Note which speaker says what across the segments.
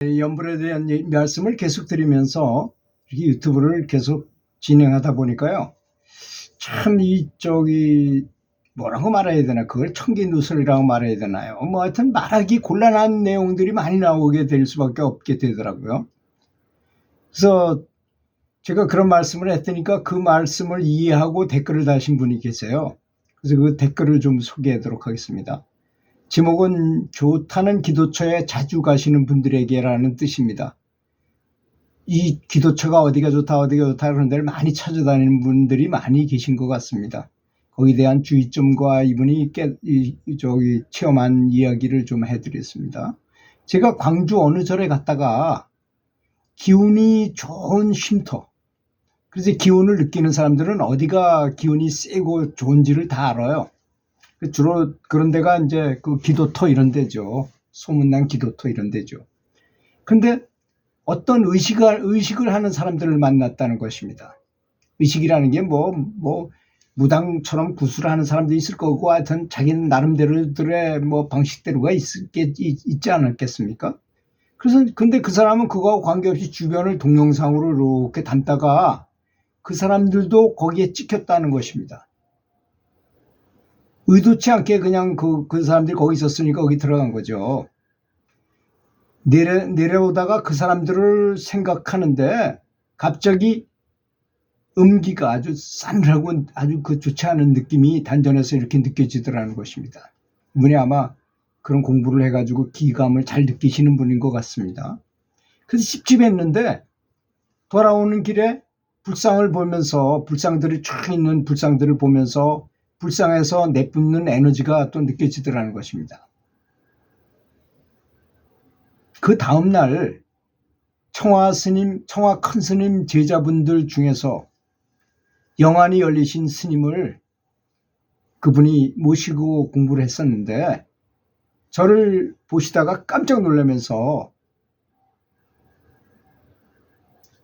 Speaker 1: 연불에 대한 말씀을 계속 드리면서 이렇게 유튜브를 계속 진행하다 보니까요. 참 뭐라고 말해야 되나, 그걸 청기누설이라고 말해야 되나요? 뭐 하여튼 말하기 곤란한 내용들이 많이 나오게 될 수밖에 없게 되더라고요. 그래서 제가 그런 말씀을 했더니까 그 말씀을 이해하고 댓글을 다신 분이 계세요. 그래서 그 댓글을 좀 소개하도록 하겠습니다. 제목은 좋다는 기도처에 자주 가시는 분들에게라는 뜻입니다. 이 기도처가 어디가 좋다 그런 데를 많이 찾아다니는 분들이 많이 계신 것 같습니다. 거기에 대한 주의점과 이분이 체험한 이야기를 좀 해드렸습니다. 제가 광주 어느 절에 갔다가 기운이 좋은 쉼터, 그래서 기운을 느끼는 사람들은 어디가 기운이 세고 좋은지를 다 알아요. 주로 그런 데가 이제 그 기도터 이런 데죠. 소문난 기도터 이런 데죠. 근데 어떤 의식을 하는 사람들을 만났다는 것입니다. 의식이라는 게 무당처럼 구술을 하는 사람도 있을 거고, 하여튼 자기는 나름대로들의 방식대로가 있지 않았겠습니까? 그래서 근데 그 사람은 그거하고 관계없이 주변을 동영상으로 이렇게 담다가 그 사람들도 거기에 찍혔다는 것입니다. 의도치 않게 그냥 그 사람들이 거기 있었으니까 거기 들어간 거죠. 내려오다가 그 사람들을 생각하는데 갑자기 음기가 아주 싸늘하고 아주 좋지 않은 느낌이 단전에서 이렇게 느껴지더라는 것입니다. 이분이 아마 그런 공부를 해가지고 기감을 잘 느끼시는 분인 것 같습니다. 그래서 찝찝했는데 돌아오는 길에 불상들이 쫙 있는 불상들을 보면서 불상에서 내뿜는 에너지가 또 느껴지더라는 것입니다. 그 다음날 청화 큰 스님 제자분들 중에서 영안이 열리신 스님을 그분이 모시고 공부를 했었는데 저를 보시다가 깜짝 놀라면서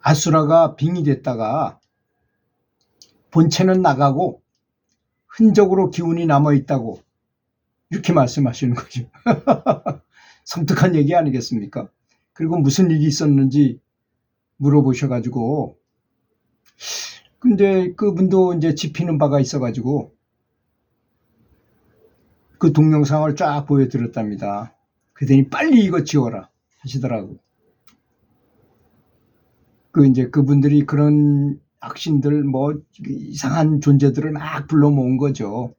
Speaker 1: 아수라가 빙이 됐다가 본체는 나가고 흔적으로 기운이 남아있다고 이렇게 말씀하시는 거죠. 섬뜩한 얘기 아니겠습니까? 그리고 무슨 일이 있었는지 물어보셔가지고, 근데 그분도 이제 짚히는 바가 있어가지고 그 동영상을 쫙 보여드렸답니다. 그랬더니 빨리 이거 지워라 하시더라고. 이제 그분들이 그런 악신들 이상한 존재들을 막 불러 모은 거죠.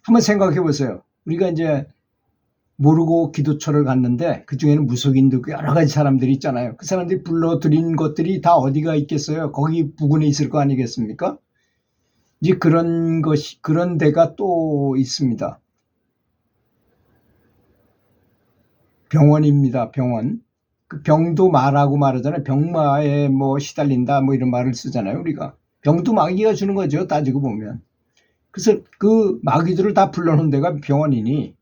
Speaker 1: 한번 생각해 보세요. 우리가 이제 모르고 기도처를 갔는데 그 중에는 무속인도 여러 가지 사람들이 있잖아요. 그 사람들이 불러들인 것들이 다 어디가 있겠어요? 거기 부근에 있을 거 아니겠습니까? 이제 그런 데가 또 있습니다. 병원입니다. 병원. 그 병도 마라고 말하잖아요. 병마에 시달린다 이런 말을 쓰잖아요. 우리가. 병도 마귀가 주는 거죠. 따지고 보면. 그래서 그 마귀들을 다 불러놓은 데가 병원이니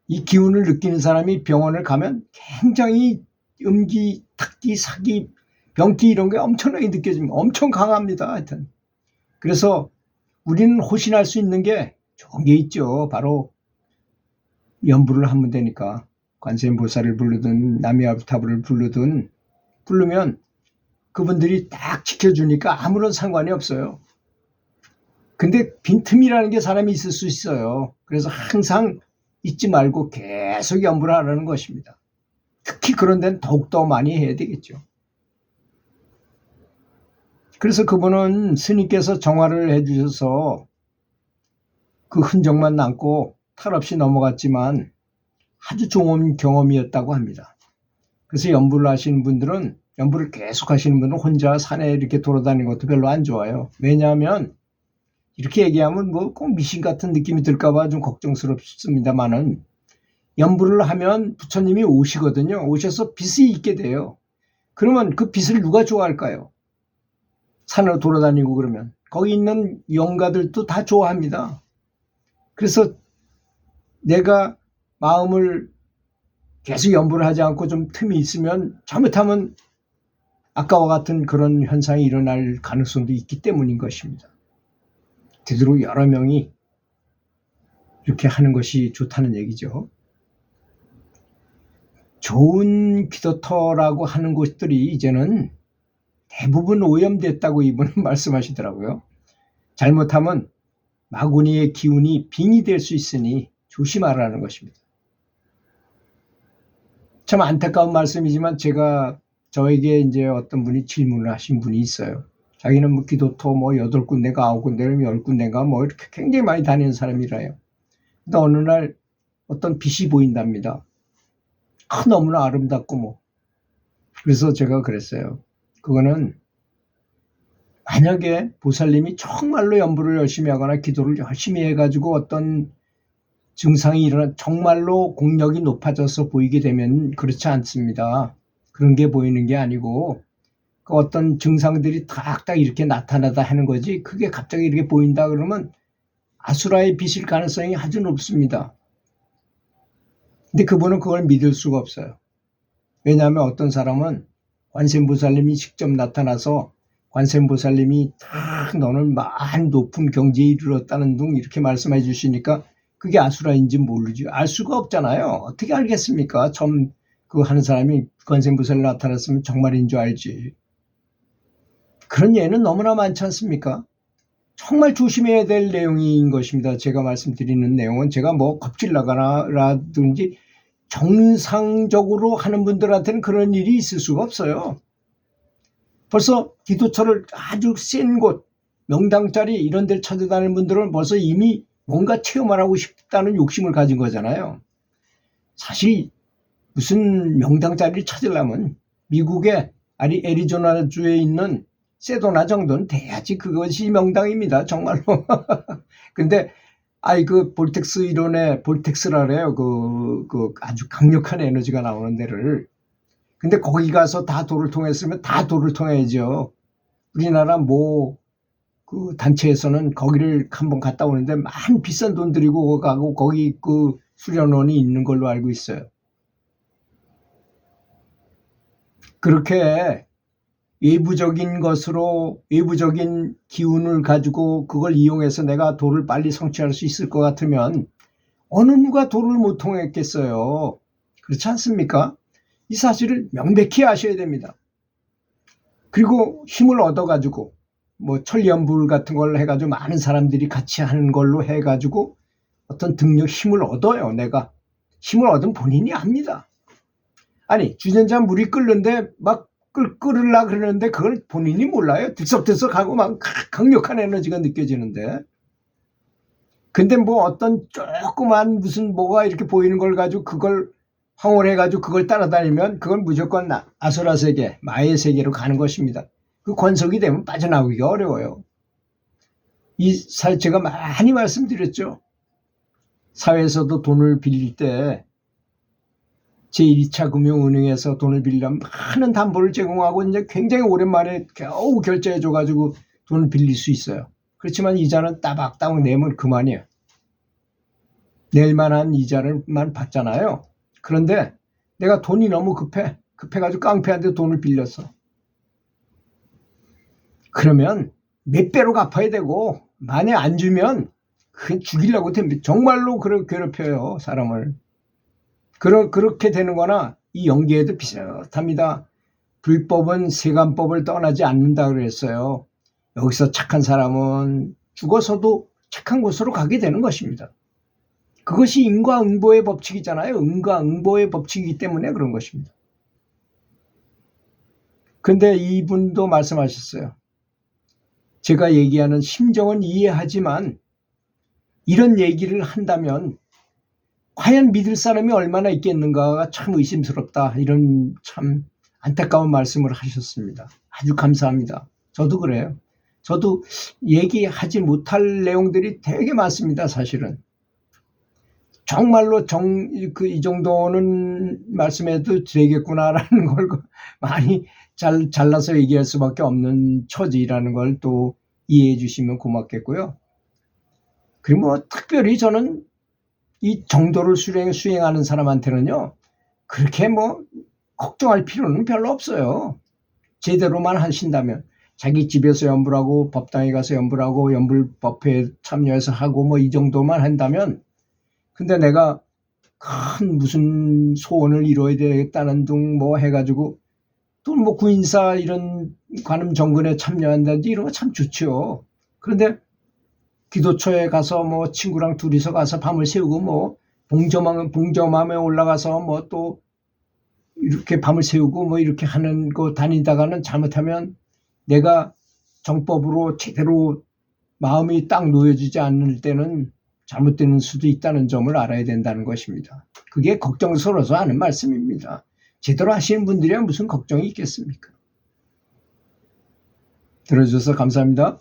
Speaker 1: 이 기운을 느끼는 사람이 병원을 가면 굉장히 음기, 탁기, 사기, 병기 이런 게 엄청나게 느껴집니다. 엄청 강합니다. 하여튼. 그래서 우리는 호신할 수 있는 게 좋은 게 있죠. 바로 연불을 하면 되니까. 관세음보살을 부르든 나미아부타불을 부르면 그분들이 딱 지켜주니까 아무런 상관이 없어요. 근데 빈틈이라는 게 사람이 있을 수 있어요. 그래서 항상 잊지 말고 계속 연불을 하라는 것입니다. 특히 그런 데는 더욱더 많이 해야 되겠죠. 그래서 그분은 스님께서 정화를 해주셔서 그 흔적만 남고 탈 없이 넘어갔지만 아주 좋은 경험이었다고 합니다. 그래서 연불을 계속 하시는 분들은 혼자 산에 이렇게 돌아다니는 것도 별로 안 좋아요. 왜냐하면 이렇게 얘기하면 꼭 미신 같은 느낌이 들까봐 좀 걱정스럽습니다만은 연불을 하면 부처님이 오시거든요. 오셔서 빛이 있게 돼요. 그러면 그 빛을 누가 좋아할까요? 산으로 돌아다니고 그러면 거기 있는 영가들도 다 좋아합니다. 그래서 내가 마음을 계속 연불을 하지 않고 좀 틈이 있으면 잘못하면 아까와 같은 그런 현상이 일어날 가능성도 있기 때문인 것입니다. 되도록 여러 명이 이렇게 하는 것이 좋다는 얘기죠. 좋은 기도터라고 하는 곳들이 이제는 대부분 오염됐다고 이분은 말씀하시더라고요. 잘못하면 마구니의 기운이 빙이 될 수 있으니 조심하라는 것입니다. 참 안타까운 말씀이지만 저에게 이제 어떤 분이 질문을 하신 분이 있어요. 자기는 뭐 기도터 뭐 8군데가 9군데를 10군데가 뭐 이렇게 굉장히 많이 다니는 사람이라요. 근데 어느 날 어떤 빛이 보인답니다. 너무나 아름답고 뭐. 그래서 제가 그랬어요. 그거는 만약에 보살님이 정말로 연불을 열심히 하거나 기도를 열심히 해가지고 어떤 증상이 일어나 정말로 공력이 높아져서 보이게 되면 그렇지 않습니다. 그런 게 보이는 게 아니고 그 어떤 증상들이 딱딱 이렇게 나타나다 하는 거지 그게 갑자기 이렇게 보인다 그러면 아수라의 빛일 가능성이 아주 높습니다. 근데 그분은 그걸 믿을 수가 없어요. 왜냐하면 어떤 사람은 관세음보살님이 직접 나타나서 관세음보살님이 딱 너는 많은 높은 경지에 이르렀다는 등 이렇게 말씀해 주시니까 그게 아수라인지 모르죠. 알 수가 없잖아요. 어떻게 알겠습니까? 처음 그 하는 사람이 관세음보살 나타났으면 정말인 줄 알지. 그런 예는 너무나 많지 않습니까? 정말 조심해야 될 내용인 것입니다. 제가 말씀드리는 내용은 제가 뭐 겁질 나가라든지 정상적으로 하는 분들한테는 그런 일이 있을 수가 없어요. 벌써 기도처를 아주 센 곳, 명당자리 이런 데를 찾아다니는 분들은 벌써 이미 뭔가 체험을 하고 싶다는 욕심을 가진 거잖아요. 사실 무슨 명당자리를 찾으려면 미국의 애리조나주에 있는 세도나 정도는 돼야지 그것이 명당입니다. 정말로. 근데 그 볼텍스 이론에 볼텍스라 그래요. 그 아주 강력한 에너지가 나오는 데를. 근데 거기 가서 다 도를 통했으면 다 도를 통해야죠. 우리나라 그 단체에서는 거기를 한번 갔다 오는데 많은 비싼 돈 들이고 가고 거기 그 수련원이 있는 걸로 알고 있어요. 그렇게 외부적인 것으로 외부적인 기운을 가지고 그걸 이용해서 내가 도를 빨리 성취할 수 있을 것 같으면 어느 누가 도를 못 통했겠어요. 그렇지 않습니까? 이 사실을 명백히 아셔야 됩니다. 그리고 힘을 얻어가지고 뭐 천리연불 같은 걸 해가지고 많은 사람들이 같이 하는 걸로 해가지고 어떤 등력 힘을 얻어요. 내가 힘을 얻은 본인이 압니다. 아니 주전자 물이 끓는데 막 끓으려 그러는데 그걸 본인이 몰라요. 들썩들썩하고 막 강력한 에너지가 느껴지는데. 근데 뭐 어떤 조그만 무슨 뭐가 이렇게 보이는 걸 가지고 그걸 황홀해가지고 그걸 따라다니면 그건 무조건 아수라 세계, 마의 세계로 가는 것입니다. 그 권속이 되면 빠져나오기가 어려워요. 제가 많이 말씀드렸죠. 사회에서도 돈을 빌릴 때 제1차 금융은행에서 돈을 빌리려면 많은 담보를 제공하고 이제 굉장히 오랜만에 겨우 결제해줘가지고 돈을 빌릴 수 있어요. 그렇지만 이자는 따박따박 내면 그만이에요. 낼 만한 이자를만 받잖아요. 그런데 내가 돈이 너무 급해가지고 깡패한테 돈을 빌렸어. 그러면 몇 배로 갚아야 되고 만약 안 주면 그냥 죽이려고 됩니다. 정말로 괴롭혀요 사람을. 그렇게 되는 거나 이 연계에도 비슷합니다. 불법은 세간법을 떠나지 않는다 그랬어요. 여기서 착한 사람은 죽어서도 착한 곳으로 가게 되는 것입니다. 그것이 인과응보의 법칙이잖아요. 인과응보의 법칙이기 때문에 그런 것입니다. 근데 이분도 말씀하셨어요. 제가 얘기하는 심정은 이해하지만 이런 얘기를 한다면 과연 믿을 사람이 얼마나 있겠는가가 참 의심스럽다. 이런 참 안타까운 말씀을 하셨습니다. 아주 감사합니다. 저도 그래요. 저도 얘기하지 못할 내용들이 되게 많습니다. 사실은. 정말로 이 정도는 말씀해도 되겠구나라는 걸 많이 잘라서 얘기할 수밖에 없는 처지라는 걸 또 이해해 주시면 고맙겠고요. 그리고 뭐 특별히 저는 이 정도를 수행하는 사람한테는요, 그렇게 뭐 걱정할 필요는 별로 없어요. 제대로만 하신다면. 자기 집에서 연불하고 법당에 가서 연불하고 연불법회에 참여해서 하고 뭐 이 정도만 한다면. 근데 내가 큰 무슨 소원을 이뤄야 되겠다는 둥 뭐 해가지고 또 뭐 구인사 이런 관음 정근에 참여한다든지 이런 거 참 좋죠. 그런데 기도처에 가서 뭐 친구랑 둘이서 가서 밤을 새우고 뭐 봉저맘에 올라가서 뭐 또 이렇게 밤을 새우고 뭐 이렇게 하는 거 다니다가는 잘못하면 내가 정법으로 제대로 마음이 딱 놓여지지 않을 때는 잘못되는 수도 있다는 점을 알아야 된다는 것입니다. 그게 걱정스러워서 하는 말씀입니다. 제대로 하시는 분들이야 무슨 걱정이 있겠습니까? 들어주셔서 감사합니다.